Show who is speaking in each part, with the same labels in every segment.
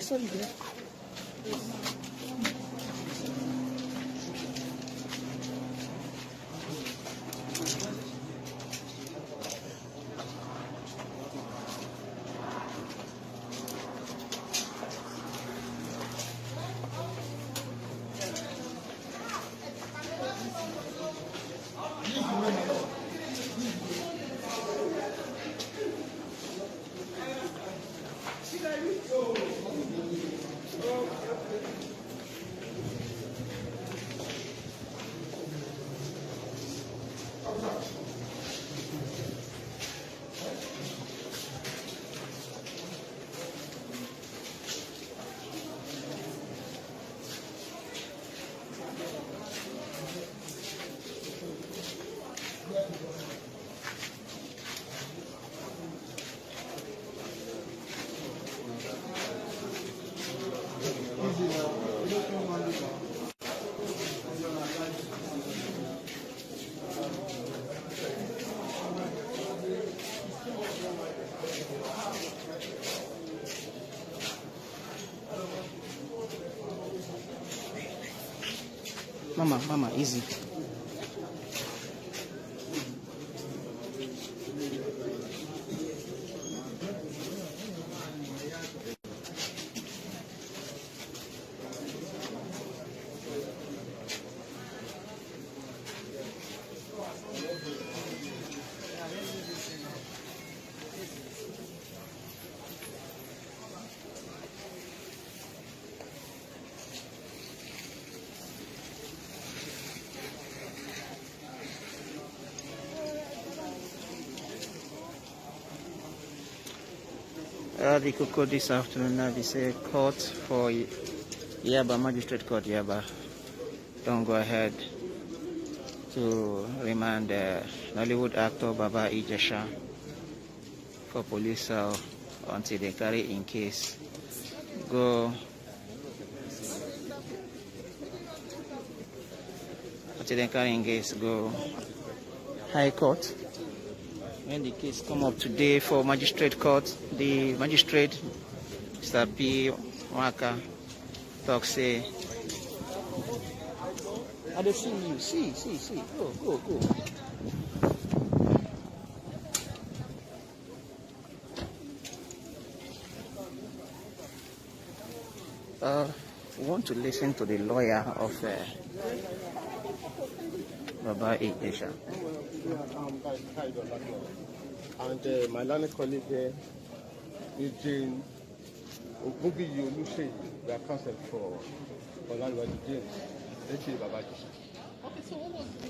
Speaker 1: Sorry, dear. Mama, easy. The Koko this afternoon now, they say court for Yaba, Magistrate Court Yaba, don't go ahead to remand Nollywood actor Baba Ijesha for police until they carry in case. Go until they carry in case, go High Court. When the case come up today for Magistrate Court, the magistrate, Mr. P. Waka, talk say, I don't see you, see, go. We want to listen to the lawyer of Baba Ijesha.
Speaker 2: And my learned colleague there, Eugene Ogunbi Yolushe, we are counsel for Olaluwa James. Let's see Baba Ijesha.
Speaker 3: Okay, so what was the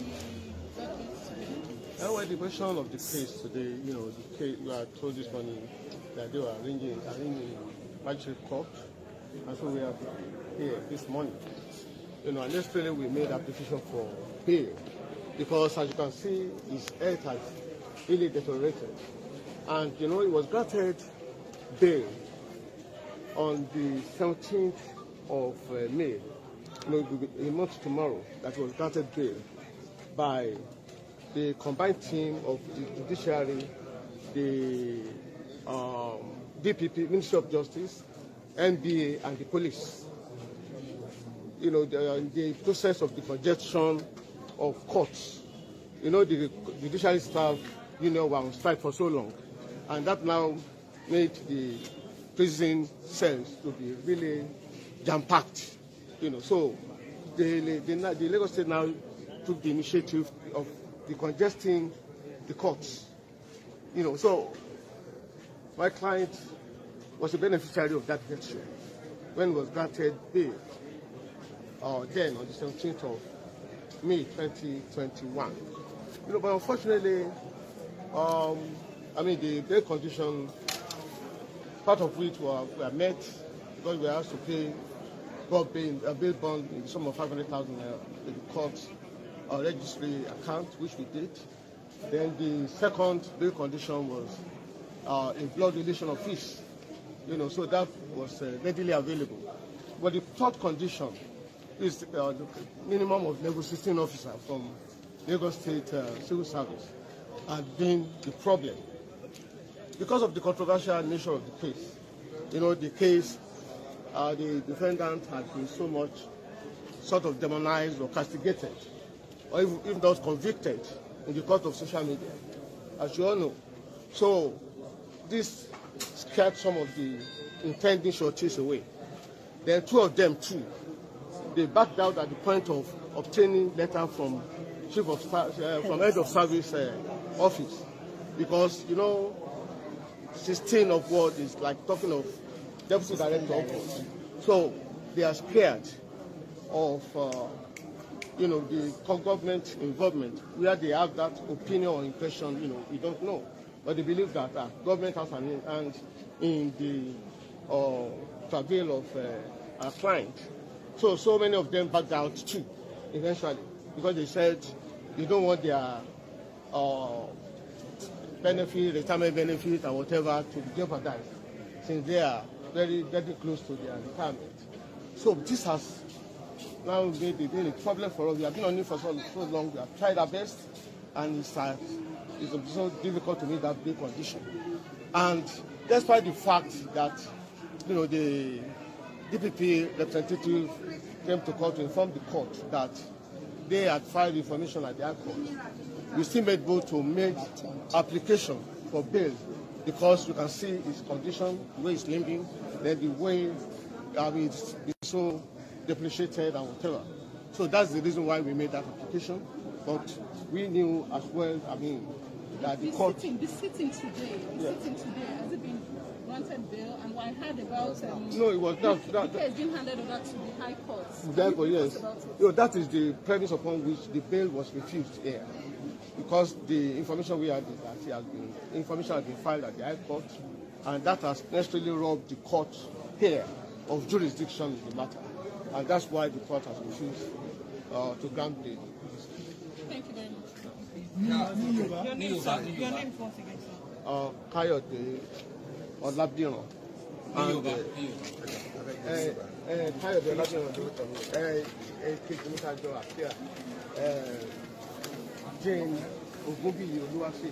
Speaker 3: verdict?
Speaker 2: Well, the question of the case today, the case we are told this morning that they were arranging magistrate court, and so we are here this morning. And yesterday we made application for bail because, as you can see, his health has really deteriorated, and it was granted bail on the 17th of May. A month tomorrow, that was granted bail by the combined team of the judiciary, the DPP, Ministry of Justice, NBA, and the police. The process of the congestion of courts. The judiciary staff, were on strike for so long, and that now made the prison cells to be really jam-packed. So the Lagos State now took the initiative of decongesting the courts. So my client was a beneficiary of that gesture when it was granted bail, then on the 17th of May 2021. But unfortunately, the bail condition, part of which were met because we were asked to pay bail bond in the sum of 500,000 naira to the court registry account, which we did. Then the second bail condition was a blood relation of fees, so that was readily available. But the third condition is the minimum of level 16 officer from Lagos State Civil Service had been the problem. Because of the controversial nature of the case, the case, the defendant had been so much sort of demonized or castigated, or if not convicted in the court of social media, as you all know. So this scared some of the intending sureties away. Then two of them too, they backed out at the point of obtaining letter from chief of staff, from head of service office, because 16 of what is like talking of deputy director upwards. So they are scared of the government involvement, where they have that opinion or impression, we don't know. But they believe that government has an hand in the travail of our client. So many of them backed out too, eventually, because they said they don't want their retirement benefit or whatever to be jeopardized, since they are very, very close to their retirement. So this has now made a problem for us. We have been on it for so long. We have tried our best, and it's so difficult to meet that big condition. And despite the fact that the DPP representative came to court to inform the court that they had filed information at their court, we still made bold to make application for bail, because you can see his condition, the way he's limping, then the way it's so depreciated and whatever. So that's the reason why we made that application. But we knew as well, that the court...
Speaker 3: The sitting today, has it been granted bail? And I heard about...
Speaker 2: no, it was not.
Speaker 3: The case has been handed over to the High Court.
Speaker 2: Therefore, yes. That is the premise upon which the bail was refused here. Because the information we had is that information has been filed at the High Court, and that has necessarily robbed the court here of jurisdiction in the matter. And that's why the court has refused to grant bail.
Speaker 3: Thank you very much.
Speaker 4: Your name once again, sir.
Speaker 2: Kayode Olabiran. And Kayode Olabiran, Jane Ogunbiyi Oluwase.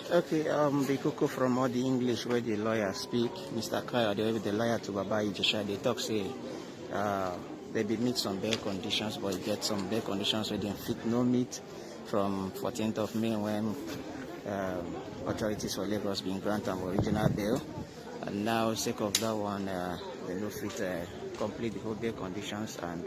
Speaker 1: Okay, the cocoa from all the English where the lawyer speak, Mr. Kaya, the lawyer to Baba Ijesha, they talk say they be meet some bail conditions, but you get some bail conditions where they fit no meet from 14th of May when authorities for Lagos being granted original bail, and now sake of that one they no fit complete the whole bail conditions and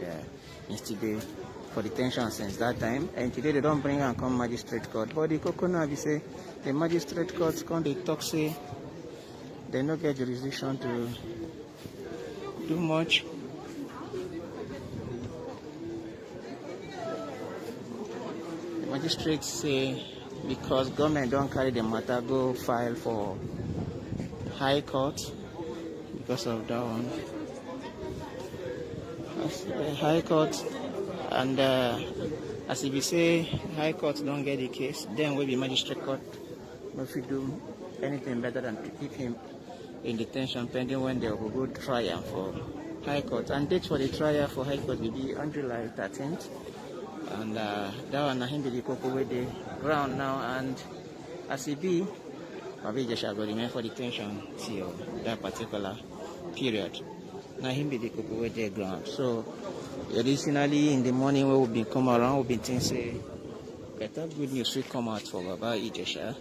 Speaker 1: instigate for detention since that time. And today they don't bring and come magistrate court, but the coconut we say the magistrate courts come they talk say they no get jurisdiction to do much. The magistrates say because government don't carry the matter go file for High Court because of that one. High Court, and as if you say High Court don't get the case, then will be magistrate court. But if you do anything better than to keep him in detention pending when they will go trial for High Court. And date for the trial for High Court will be on July 13th. And that one, I think the cocoa with the ground now, and as it be, Ijesha will remain for detention till that particular period. Now him be the cocoa with the ground. So additionally, in the morning when we come around, we've been thinking say better good news will come out for Baba Ijesha.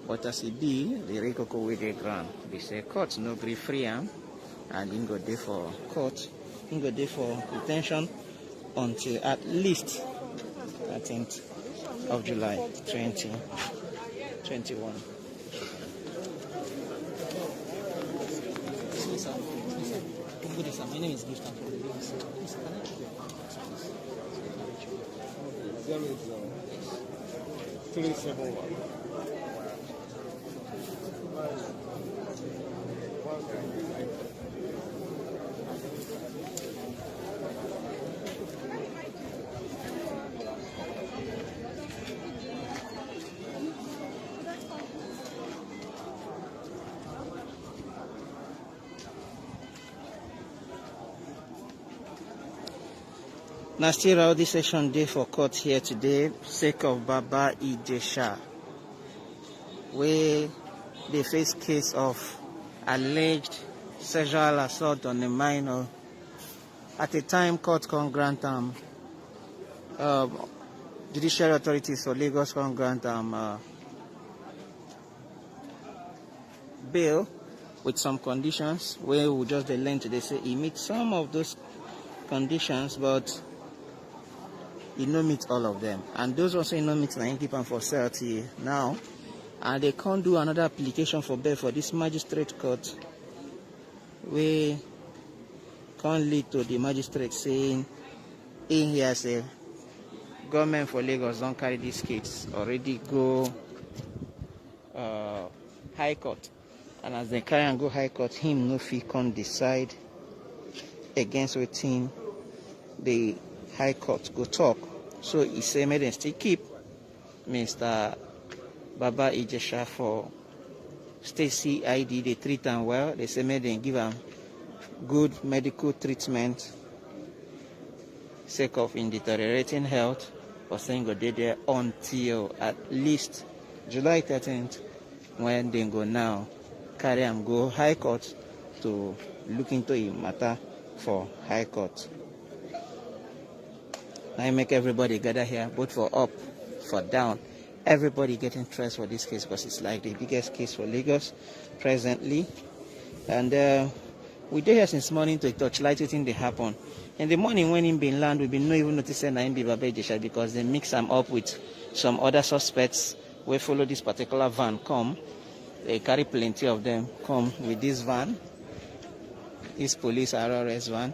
Speaker 1: But as it be, the cocoa with the ground, they say court no agree free and he go there for court, he go there for detention until at least 13th of July 2021. Good day, sir. My name is Gift. I'm from the BBC. Please, can I check your contact, please?
Speaker 2: 371.
Speaker 1: Now, still rowdy session day for court here today, sake of Baba Ijesha, where they face case of alleged sexual assault on a minor. At a time, court can grant judicial authorities for Lagos can grant bail with some conditions, where we just the length they say he meets some of those conditions, but he no meet all of them. And those also no meet 90 pounds for 30 now. And they can't do another application for bail for this magistrate court, where can lead to the magistrate saying, in here say, government for Lagos don't carry these kids, already go high court. And as they carry and go high court, him no fee can decide against waiting the high court go talk. So he say may they still keep Mr. Baba Ijesha for Stacy ID. They treat him well. They say may they give him good medical treatment sake of in deteriorating health, or saying go there until at least July 13th, when they go now carry him go high court to look into a matter for high court. I make everybody gather here, both for up, for down. Everybody get interest for this case because it's like the biggest case for Lagos presently. And we did here since morning to touchlight it in the happen. In the morning when him been land, we been no even noticing him be Baba Ijesha because they mix him up with some other suspects. We follow this particular van come. They carry plenty of them come with this van. This police RRS van.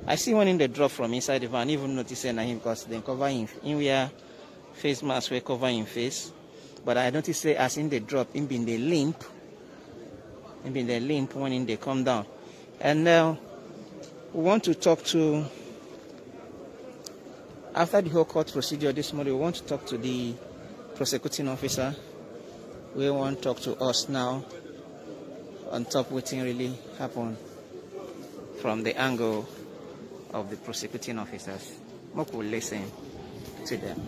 Speaker 1: I see one in the drop from inside the van, even noticing him because they cover him. In wear face mask, we cover him face. But I notice say as in the drop, him been the limp. Him been the limp when in they come down. And now we want to talk to, after the whole court procedure this morning, we want to talk to the prosecuting officer. We want to talk to us now on top what really happened from the angle of the prosecuting officers. Moku will listen to them.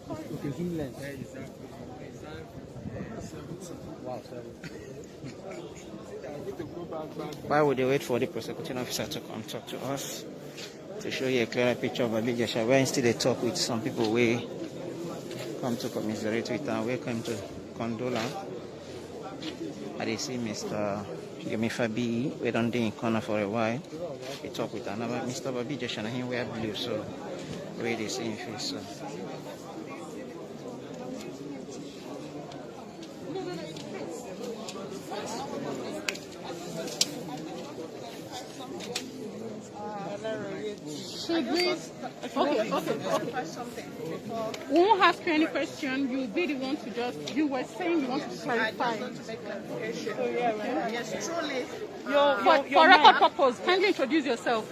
Speaker 4: Okay, zoom lens. Wow,
Speaker 1: Why would they wait for the prosecuting officer to come talk to us? To show you a clearer picture of Ijesha, where instead they talk with some people we come to commiserate with and we come to condole. I they see Mr. Fabi, we don't in corner for a while. We talk with another Mr. Ijesha and him wear blue, so where they see him face. So.
Speaker 3: Should we? Okay. We won't ask you any question. You'll be the one to just. You were saying you want to clarify.
Speaker 5: I just want to make clarification.
Speaker 3: So yeah.
Speaker 5: Yes, truly.
Speaker 3: For record purpose, kindly introduce yourself.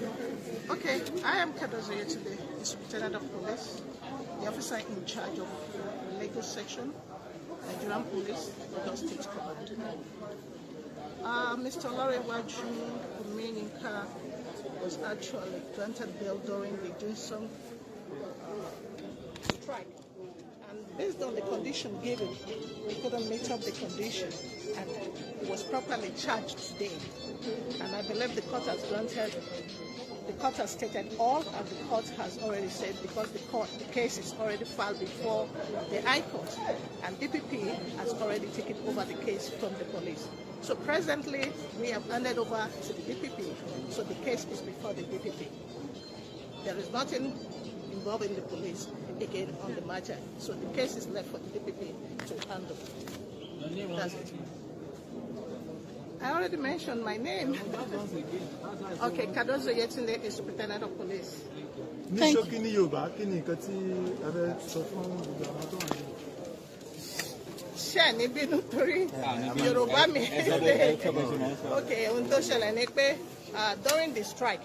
Speaker 5: Okay, I am Kadozoye today, the Superintendent of Police, the officer in charge of the Lagos section, Nigerian Police, Lagos State Command. Mr. Olorewaju Kumeninka was actually granted bail during the Johnson strike. And based on the condition given, he couldn't meet up the condition and he was properly charged today. And I believe the court has granted, the court has stated all, and the court has already said because the case is already filed before the High Court, and DPP has already taken over the case from the police. So presently, we have handed over to the DPP, so the case is before the DPP. There is nothing involving the police again on the matter. So the case is left for the DPP to handle. That's it. I already mentioned my name. Okay, Kadozo Yetunde is Superintendent of Police. Thank you. Okay, during the strike,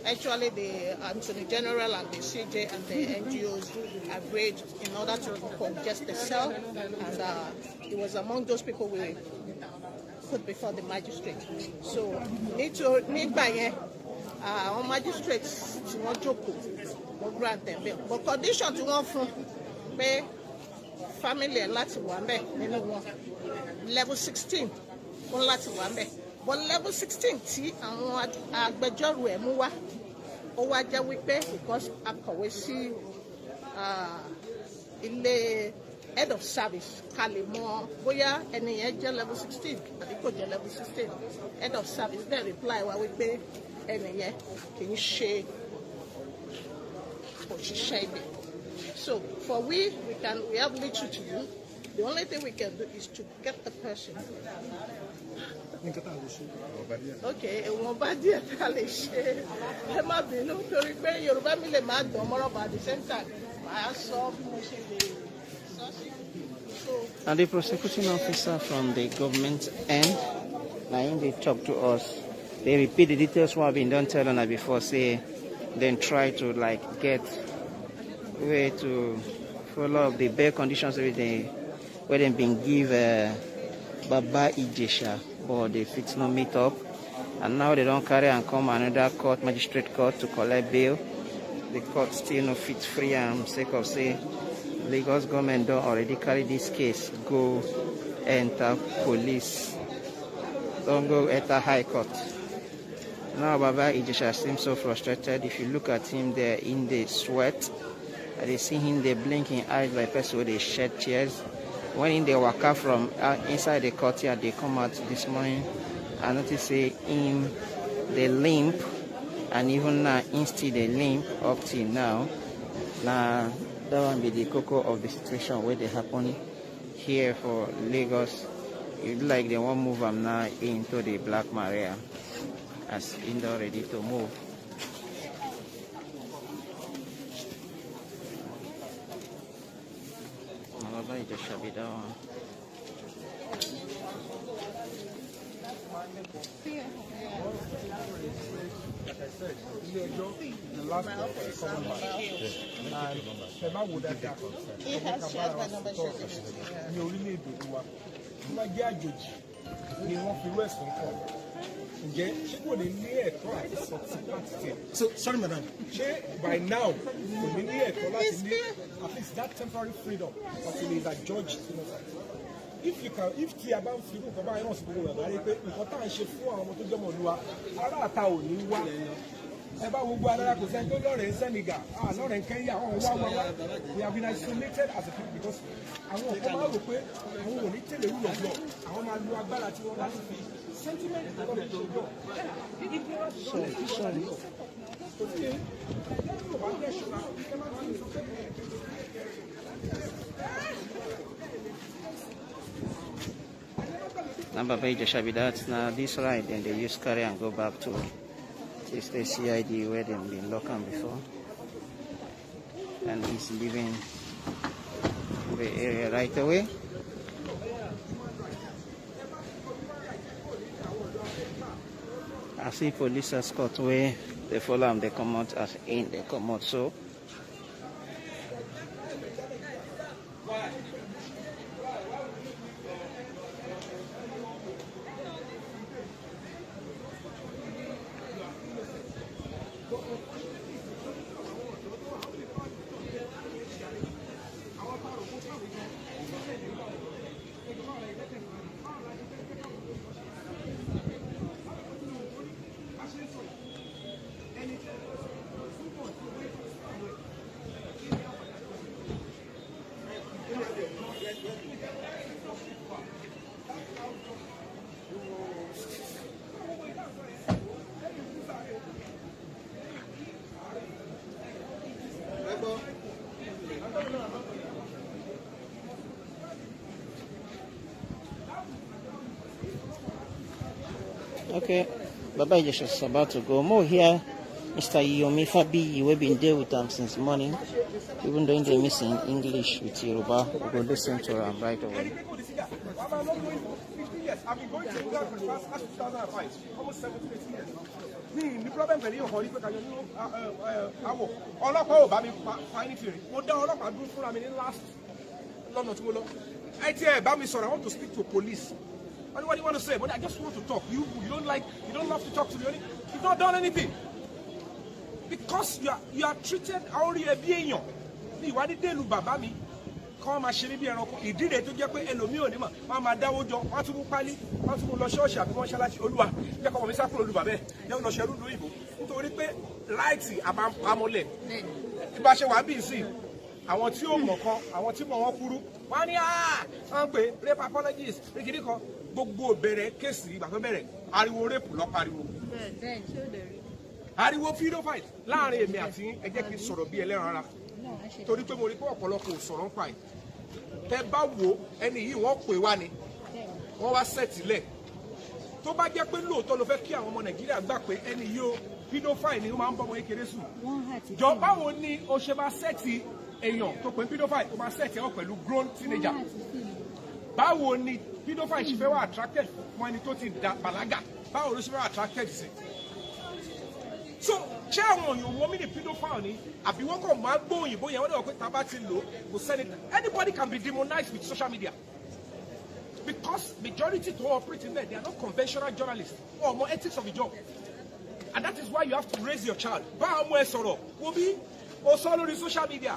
Speaker 5: actually the Attorney General and the CJ and the NGOs agreed in order to congest the cell, and it was among those people we put before the magistrate. So need by magistrates to want to grant them bail, but condition to want from pay family láti wà ńbẹ̀ nínú wọn level 16 fún láti wà ńbẹ̀, but level 16 tí àwọn agbẹjọ́rò ẹ̀ mú wá ó wá jẹ́ wípé because akọ̀wé sí ilé head of service ká lè mọ̀ bóyá ẹni yẹn jẹ́ level 16 àbí kò jẹ́ level 16. Head of service then reply wá wípé ẹni yẹn kì í ṣe òṣìṣẹ́ ibẹ̀. So for we have little to do. The only thing we can do is to get the person. Okay, ìwọ̀nba díẹ̀ ká lè ṣe. Ẹ má bínú torí pé Yorùbá mi lè máa dán mọ́rọ̀, but at the same time, màá sọ bí mo ṣe lè sọ sí.
Speaker 1: And the prosecuting officer from the government end, now they talk to us. They repeat the details what have been done tell on before, say, then try to like get way to follow up the bail conditions everything where they been give Baba Ijesha, but they fit no meet up, and now they don't carry and come another court, magistrate court, to collect bail. The court still no fit free, and sake of say Lagos government don't already carry this case go enter police, don't go enter high court. Now Baba Ijesha seems so frustrated. If you look at him there in the sweat, they see him, they blinking eyes like person with they shed tears. When in they walk out from inside the courtyard, they come out this morning, I notice say him, they limp, and even now, instead they limp up till now. Now, that one be the cocoa of the situation where they happen here for Lagos. It like they won't move them now into the Black Maria, as in ready to move. Ijesha be that one.
Speaker 6: The last common man. And the man would have got you really do what? My judge, you want to rest on call. So, sorry, madam. By now, at least that temporary freedom until he is adjudged innocent. If you can, if the about freedom, I don't know about it, but I should for to the Modua, I told you what. About who are the Lord in Senegal, Lord in Kenya, we have been isolated as a people because I want to come out of it, I want to tell the rule of law. I want to do a ballot to sentiment.
Speaker 1: Sorry. Number page shall be that now this ride, then they use carry and go back to the CID where they've been locked on before, and he's leaving the area right away. I see police escort where they follow them, they come out as in, they come out so. Okay, Baba Ijesha is about to go. More here, Mr. Yomi Fabi, we've been there with them since morning. Even though they're missing English with Yoruba, we're going to listen to them right away.
Speaker 6: I've been going to England for the past 2005, almost 70 years. The problem is that I want to speak to police. What do you want to say? But I just want to talk. You don't love to talk to me. You've not done anything. Because you are treated already a being. You are the day baba mi. Kọ́ máa ṣe níbi ẹranko ìdílé tó jẹ́ pé ẹlòmíì ò ní mọ̀ wọ́n máa dáwó jọ wọ́n tún mú pálí wọ́n tún mú lọ ṣọ́ọ̀ṣì àbí wọ́n ṣáláṣí olúwa jẹ́ kọ́ mọ̀ mi sákúrò olúwa bẹ́ẹ̀ yẹ́n lọ ṣẹ́rú lóyìnbó nítorí pé láìtì àbámọ́lẹ̀ tí bá ṣe wà bí sí àwọn tí ó mọ̀ kan àwọn tí mọ̀ wọ́n kúrú wọ́n ní wọ́n pè rape apologies rikidi kan gbogbo bẹ̀rẹ̀ kéèsì ìgbà tó bẹ̀rẹ̀ ariwo rape lọ pariwo ariwo pedophile láàrin èmi àti ẹ jẹ́ kí n sọ̀rọ̀ bí ẹlẹ́ran ara torí pé mo rí pé ọ̀pọ̀lọpọ̀ sọ̀rọ̀ ń pa ẹ̀ tẹ bá wo ẹni yìí wọ́n pè wá ni wọ́n wá sẹ́tìlẹ̀ tó bá jẹ́ pé lóòótọ́ ló fẹ́ kí àwọn ọmọ Nàìjíríà gbà pé ẹni yìí ó pedophile ni ó máa ń bọ́ ọmọ kékeré sùn jọ báwo ni o ṣe máa sẹ́tì èèyàn tó pè ń pedophile tó máa sẹ́tì ẹ̀ pẹ̀lú grown teenager báwo ni pedophile ṣe fẹ́ wá attracted fún ẹni tó ti bàlágà báwo ló ṣe fẹ́ wá attracted sí so ṣé àwọn èèyàn mọ mí ní pedophile ni àbí wọ́n kàn máa gbọ́ òyìnbó yẹn wọ́n dẹ̀ wọ́n pé tá a bá ti lò kò sẹ́ni anybody can be demonized with social media because majority to operate in there they are not conventional journalists or more ethics of the job and that is why you have to raise your child bá ọmọ ẹ sọ̀rọ̀ wo bí o sọ lórí social media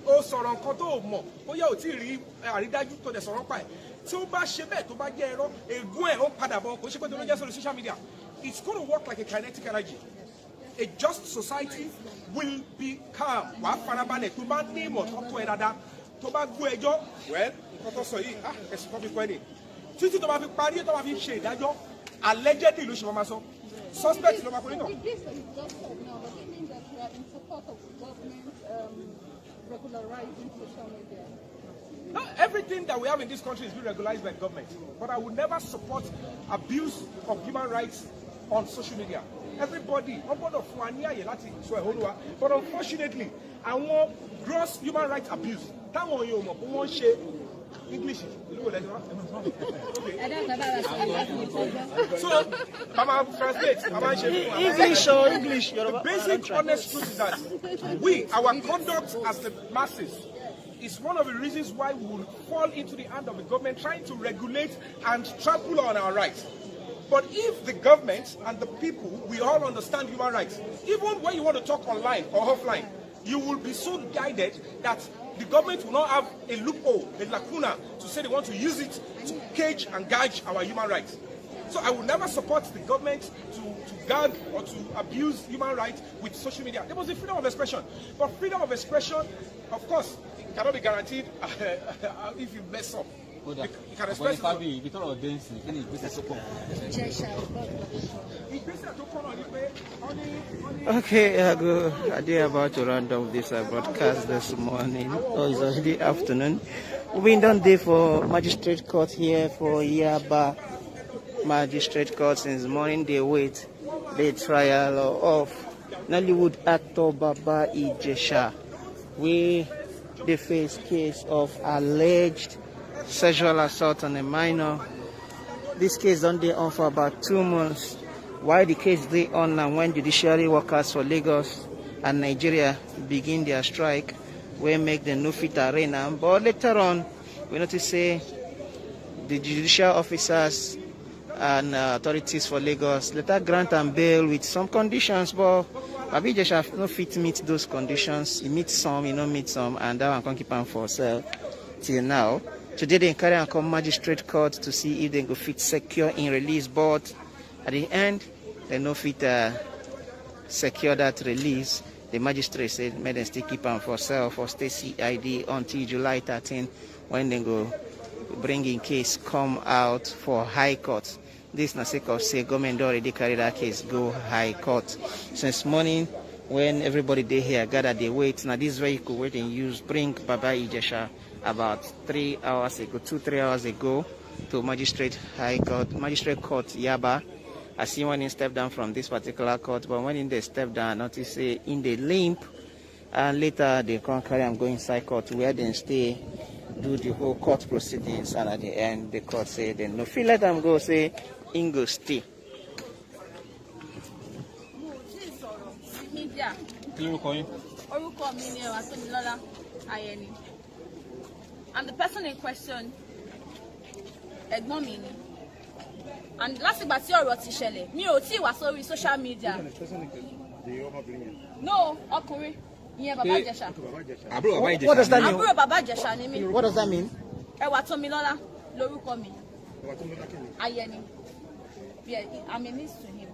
Speaker 6: o sọ̀rọ̀ nǹkan tó mọ̀ bóyá o ti rí àrídájú tó dẹ̀ sọ̀rọ̀ pa ẹ̀ tí ó bá ṣe bẹ́ẹ̀ tó bá jẹ́ ẹ̀rọ ègún ẹ̀ ó padà bọ̀ kò ṣe pé tó ló jẹ́ sórí social media it's going to work like a kinetic energy. A just society will be calm. Wàá farabalẹ̀ tó bá ní ìmọ̀ tó tó ẹ dáadáa tó bá gbọ́ ẹjọ́ well nǹkan tó sọ yìí ẹ̀sùn kan fi kọ́ ẹ ní títí tó bá fi parí tó bá fi ṣe ìdájọ́ allegedly ló ṣe máa sọ suspect ló máa kọ́ nínú. Not everything that we have in this country is being regularized by the government, but I would never support abuse of human rights on social media. Everybody, but unfortunately, àwọn gross human rights abuse. Táwọn yóò mọ̀ pé wọ́n ṣe English. So, Mama translate. Mama
Speaker 1: English or English.
Speaker 6: The basic honest truth is that our conduct as the masses is one of the reasons why we will fall into the hand of the government trying to regulate and trample on our rights. But if the government and the people, we all understand human rights, even when you want to talk online or offline, you will be so guided that the government will not have a loophole, a lacuna, to say they want to use it to cage and gouge our human rights. So I will never support the government to gag or to abuse human rights with social media. There was a freedom of expression. But freedom of expression, of course, it cannot be guaranteed if you mess up. You can express it.
Speaker 1: Okay, I did about to round off this broadcast this morning. Oh, it's already afternoon. We've been done there for magistrate court here for Yaba Magistrate Court since morning. They wait the trial of Nollywood actor Baba Ijesha. We they face case of alleged sexual assault on a minor. This case done dey on for about 2 months. Why the case dey on and when judiciary workers for Lagos and Nigeria begin their strike, we make them no fit arena. But later on, we notice say the judicial officers and authorities for Lagos later grant and bail with some conditions, but Baba Ijesha no fit meet those conditions. He meets some, he no meet some, and that one can't keep him for sale till now. Today they carry and come magistrate court to see if they go fit secure in release, but at the end they no fit secure that release. The magistrate said may them still keep him for sale for state CID until July 13 when they go bring in case come out for high court. This na sake of say government already carry that case go high court. Since morning when everybody they here gather, they wait. Now this vehicle wait and use bring Baba Ijesha about 3 hours ago, 2-3 hours ago, to Magistrate Court Yaba. I see when he stepped down from this particular court, but when they stepped down, I noticed in the limp, and later they can't carry him go inside court where they stay, do the whole court proceedings, and at the end the court say they no feel let them go, say Ingo stay.
Speaker 3: And the person in question, ẹ̀gbọ́n mi ni. And last ìgbà tí ọ̀rọ̀ ti ṣẹlẹ̀, mi ò tí wá sórí social media. No, ọkùnrin, ìyẹn Baba Ijesha.
Speaker 1: What does that mean?
Speaker 3: Àbúrò Baba Ijesha ni mí.
Speaker 1: What does that mean?
Speaker 3: Ẹwà Tómilọ́lá lórúkọ mi. Ayẹni. I'm a niece to him.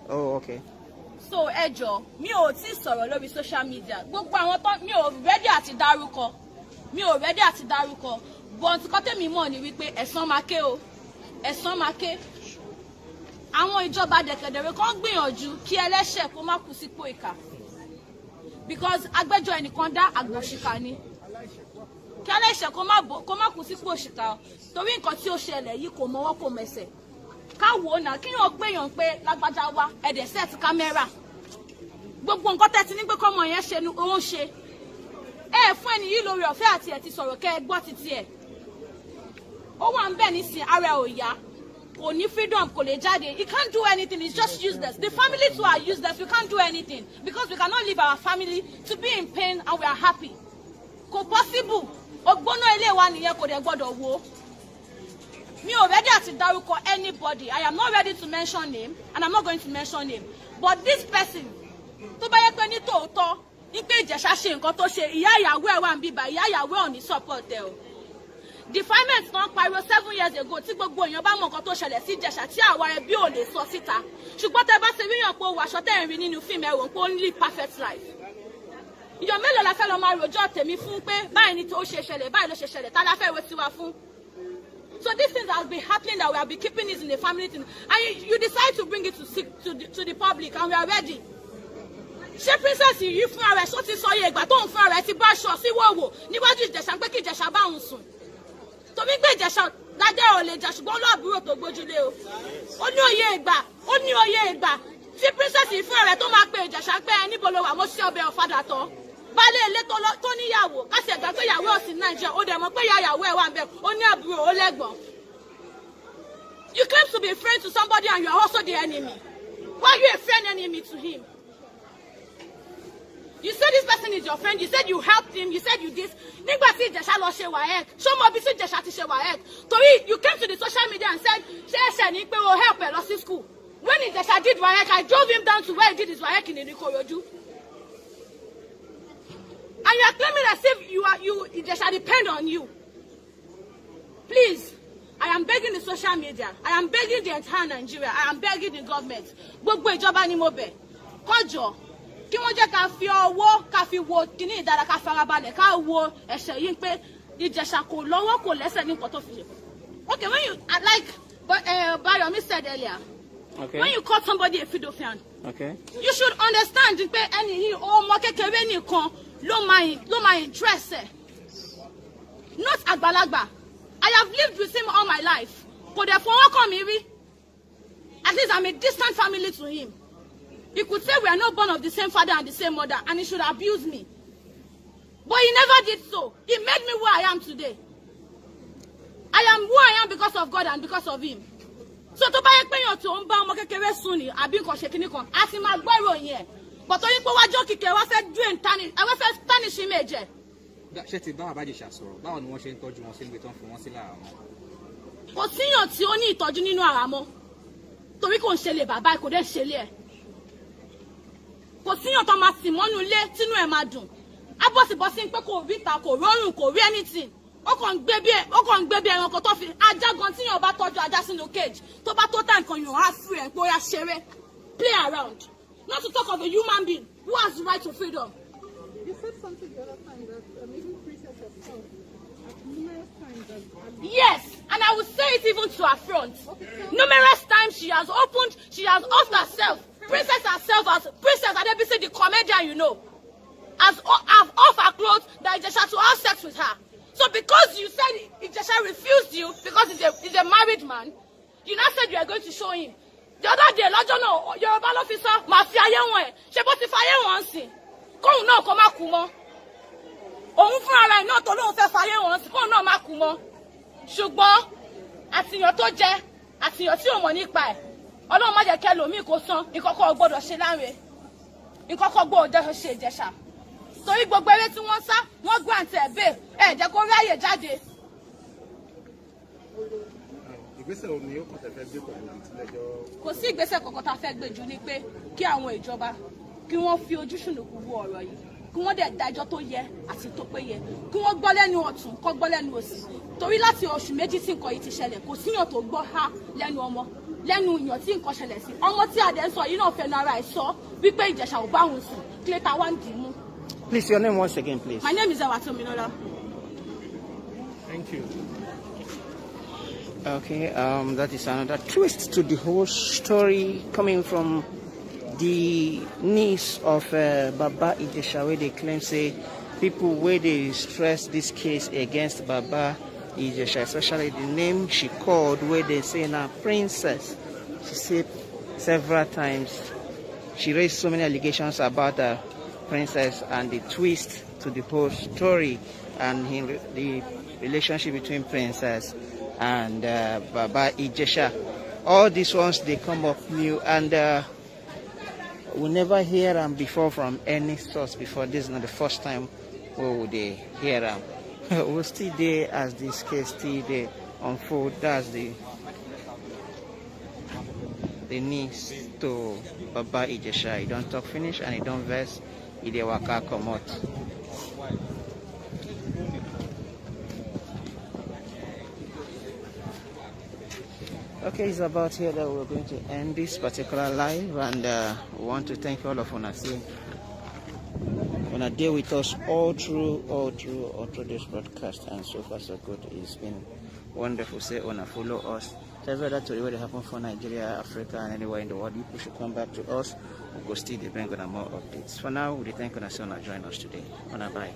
Speaker 1: Oh, okay.
Speaker 3: So ẹ jọ̀ọ́, mi ò tí sọ̀rọ̀ lórí social media. Gbogbo àwọn tó mi ò ready àti dárúkọ. But nǹkan tẹ́mi mọ̀ ni wípé ẹ̀san máa ké o. Ẹ̀san máa ké. Àwọn ìjọba dẹ̀kẹ̀dẹ̀rẹ̀ kan gbìyànjú kí ẹlẹ́ṣẹ̀ kó má kú sípò ìkà. Because agbẹ́jọ́ ẹnìkan dá àgbòṣìkà ni. Kí ẹlẹ́ṣẹ̀ kó má kú sípò ìkà. Torí nǹkan tí ó ṣẹlẹ̀ yìí kò mọ́wọ́ kò mẹsẹ̀. Ká wò ó náà kí yóò gbéyàn pé lágbájá wa ẹ̀dẹ̀ set kámẹ́rà. Gbogbo nǹkan tẹ́tí ní pé kọ́mọ yẹn ṣe ni ó ń ṣe. Fún ẹni yìí lórí ọ̀fẹ́ àti ẹ̀ ti sọ̀rọ̀ kẹ́ ẹ gbọ́ títí ẹ̀. Ó wà ń bẹ̀ nísìn ara ẹ̀ ò yá. Kò ní freedom, kò lè jáde. He can't do anything, he's just useless. The family too are useless, we can't do anything. Because we cannot leave our family to be in pain and we are happy. Kò possible. Ògbóná ilé wa nìyẹn kò dẹ̀ gbọ́dọ̀ wò. Mi ò ready àti dárúkọ anybody. I am not ready to mention name and I'm not going to mention name. But this person, tó bá yẹ pé ní tòótọ́, ní pé Ìjẹ̀ṣà ṣe nǹkan tó ṣe, ìyá ìyàwó ẹ̀ wà ń bíbá, ìyá ìyàwó ẹ̀ ò ní support ẹ̀ o. Defilement náà pariwo 7 years ago tí gbogbo èèyàn bá mọ nǹkan tó ṣẹlẹ̀ sí Ìjẹ̀ṣà tí àwa ẹbí ò lè sọ síta. Ṣùgbọ́n tẹ́ bá ṣe ríyàn pé owó aṣọ tẹ́ ẹ̀ ń rí nínú fíìmù ẹ̀rọ pé ó ń live perfect life. Ìyọ̀ mélòó la fẹ́ lọ máa rojọ́ tèmi fún pé báyìí ni tó ṣe ṣẹlẹ̀, báyìí ló ṣe ṣẹlẹ̀, tá la fẹ́ wo tiwa fún. So these things have been happening that we have been keeping this in the family thing. And you decide to bring it to the public and we are ready. Ṣé princess yìí fún ara ẹ̀ sọ ti sọ iye ìgbà tó ń fún ara ẹ̀ ti bá aṣọ sí wòwò níwájú Ìjẹ̀ṣà pé kí Ìjẹ̀ṣà bá òun sùn. Torí pé Ìjẹ̀ṣà dájẹ́ ò lè jà ṣùgbọ́n olóòbúrò tó gbójúlé o. Ó ní òye ìgbà tí princess yìí fún ara ẹ̀ tó máa pe Ìjẹ̀ṣà pé ẹ níbo lo wà mo ṣe ọbẹ̀ ọ̀fadà tán. Baálé ilé tó níyàwó kásì ẹ̀gbà pé ìyàwó ọ̀sìn Nàìjíríà ó dẹ̀ mọ̀ pé ìyàwó ẹ̀ wà ń bẹ̀ ó ní àbúrò ó lẹ́gbọ̀n. You claim to be a friend to somebody and you are also the enemy. Why are you a friend enemy to him? You said this person is your friend. You said you helped him. You said you did. Nígbà tí Ìjẹ̀ṣà lọ ṣe WAEC. Show me bí tí Ìjẹ̀ṣà ti ṣe WAEC. Torí you came to the social media and said ṣé ẹ̀ṣẹ̀ ni pé o help ẹ̀ lọ sí school. When Ìjẹ̀ṣà did WAEC, I drove him down to where he did his WAEC in Ìkòròdú. And you are claiming as if Ijesha depend on you. Please, I am begging the social media. I am begging the entire Nigeria. I am begging the government. Gbogbo ìjọba ni mo bẹ̀. Kọjọ, kí wọ́n jẹ́ ká fi ọwọ́ ká fi wo kíní ìdára ká farabalẹ̀ ká wo ẹ̀ṣẹ̀ yìí pé Ijesha kò lọ́wọ́ kò lẹ́sẹ̀ ní nǹkan tó fi ṣe. Okay, when you Bayomi said earlier, okay. When you call somebody a pedophile, okay, you should understand pé ẹni yìí ọmọ kékeré nìkan ló máa interest ẹ. Not àgbàlagbà. I have lived with him all my life. Kò dẹ̀ fọwọ́ kàn mí rí. At least I'm a distant family to him. He could say we are not born of the same father and the same mother and he should abuse me. But he never did so. He made me who I am today. I am who I am because of God and because of him. So tó bá yẹ pé èèyàn tó ń bá ọmọ kékeré sùn ni àbí nǹkan ṣe kíní kan, a sì máa gbọ́ ìròyìn ẹ̀. But torí pé wájú kíkẹ́ wá fẹ́ dúró wá fẹ́ tarnish image ẹ̀.
Speaker 4: Ṣé ti bá Baba Ijesha sọ̀rọ̀? Báwo ni wọ́n ṣe ń tọ́jú wọn sí níbi tó ń fi wọ́n sí lára wọn?
Speaker 3: Kò síyàn tí ó ní ìtọ́jú nínú ara mọ́. Torí kò ń ṣe lè bàbá ẹ̀ kò dẹ̀ ṣe lé ẹ̀. Kò síyàn tó máa sì mọ́nú ilé tínú ẹ̀ máa dùn. Abọ́sibọ́sí pé kò rí ta kò rọrùn kò rí anything. Ó kàn ń gbé bí ẹranko tó fi ajá gan tíyàn bá tọ́jú ajá sínú cage. Tó bá tó tà nǹkan yàn á free ẹ̀ pé ó yá ṣeré. Play around. Not to talk of a human being who has the right to freedom.
Speaker 5: You said something the other time that even Princess herself, at numerous times,
Speaker 3: yes, and I will say it even to her front. Okay, numerous times she has opened, she has off herself Princess herself, as Princess Adebisi, the comedian, you know, has off her clothes that Ijesha to have sex with her. So because you said Ijesha refused you because he's a married man, you now said you are going to show him. The other day, lọ́jọ́ náà, Yorùbá officer, máa fi ayé wọn ẹ̀, ṣe bó ti fa ayé wọn sìn, kóun náà kó má kú mọ́. Òun fún ara ẹ̀ náà tó lóun fẹ́ fa ayé wọn sìn, kóun náà má kú mọ́. Ṣùgbọ́n àtìyàn tó jẹ́, àtìyàn tí ò mọ̀ nípa ẹ̀, Ọlọ́run má jẹ́ kí ẹlòmíì kó san, ìkọ̀kọ̀ gbọ́dọ̀ ṣe láre, ìkọ̀kọ̀ gbọ́dọ̀ ṣe Ìjẹ̀ṣà. Torí gbogbo eré tí wọ́n sá, wọ́n grant ẹ̀ bẹ́ẹ̀, ẹ̀ jẹ́ kó ráyè jáde.
Speaker 2: Ìgbésẹ̀ wo ni ó kàn tẹ́ fẹ́ gbé pẹ̀lú ìtìlẹ́jọ́?
Speaker 3: Kò sí ìgbésẹ̀ kankan tá a fẹ́ gbé jù ni pé kí àwọn ìjọba kí wọ́n fi ojú ṣùnùkùn wo ọ̀rọ̀ yìí, kí wọ́n dẹ̀ dájọ́ tó yẹ àti tó péye, kí wọ́n gbọ́ lẹ́nu ọ̀tún kọ́ gbọ́ lẹ́nu òsì. Torí láti oṣù méjì tí nǹkan yìí ti ṣẹlẹ̀, kò síyàn tó gbọ́ ha lẹ́nu ọmọ, lẹ́nu ìyàn tí nǹkan ṣẹlẹ̀ sí. Ọmọ tí adé ń sọ yìí náà fẹnu ara ẹ̀ sọ wípé Ìjẹ̀ṣà ò bá òun sùn, kí lè ta wá ń dì í mú.
Speaker 1: Please, your name once again, please.
Speaker 3: My name is Awatomilola.
Speaker 2: Thank you.
Speaker 1: Okay, that is another twist to the whole story coming from the niece of Baba Ijesha, where they claim say people where they stress this case against Baba Ijesha, especially the name she called, where they say now princess. She said several times, she raised so many allegations about her princess, and the twist to the whole story and the relationship between princess and Baba Ijesha. All these ones, they come up new, and we never hear them before from any source before. This is not the first time we would hear them. We're still there as this case still there unfold. That's the niece to Baba Ijesha. He don't talk finish and he don't verse. He dey waka comot. Okay, it's about here that we're going to end this particular live, and we want to thank all of us on a day with us all through this broadcast, and so far so good. It's been wonderful. Say wanna follow us. Tell that to what happen for Nigeria, Africa, and anywhere in the world. You should come back to us. We'll go still bring on more updates. For now, we thank you for joining us today. Bye.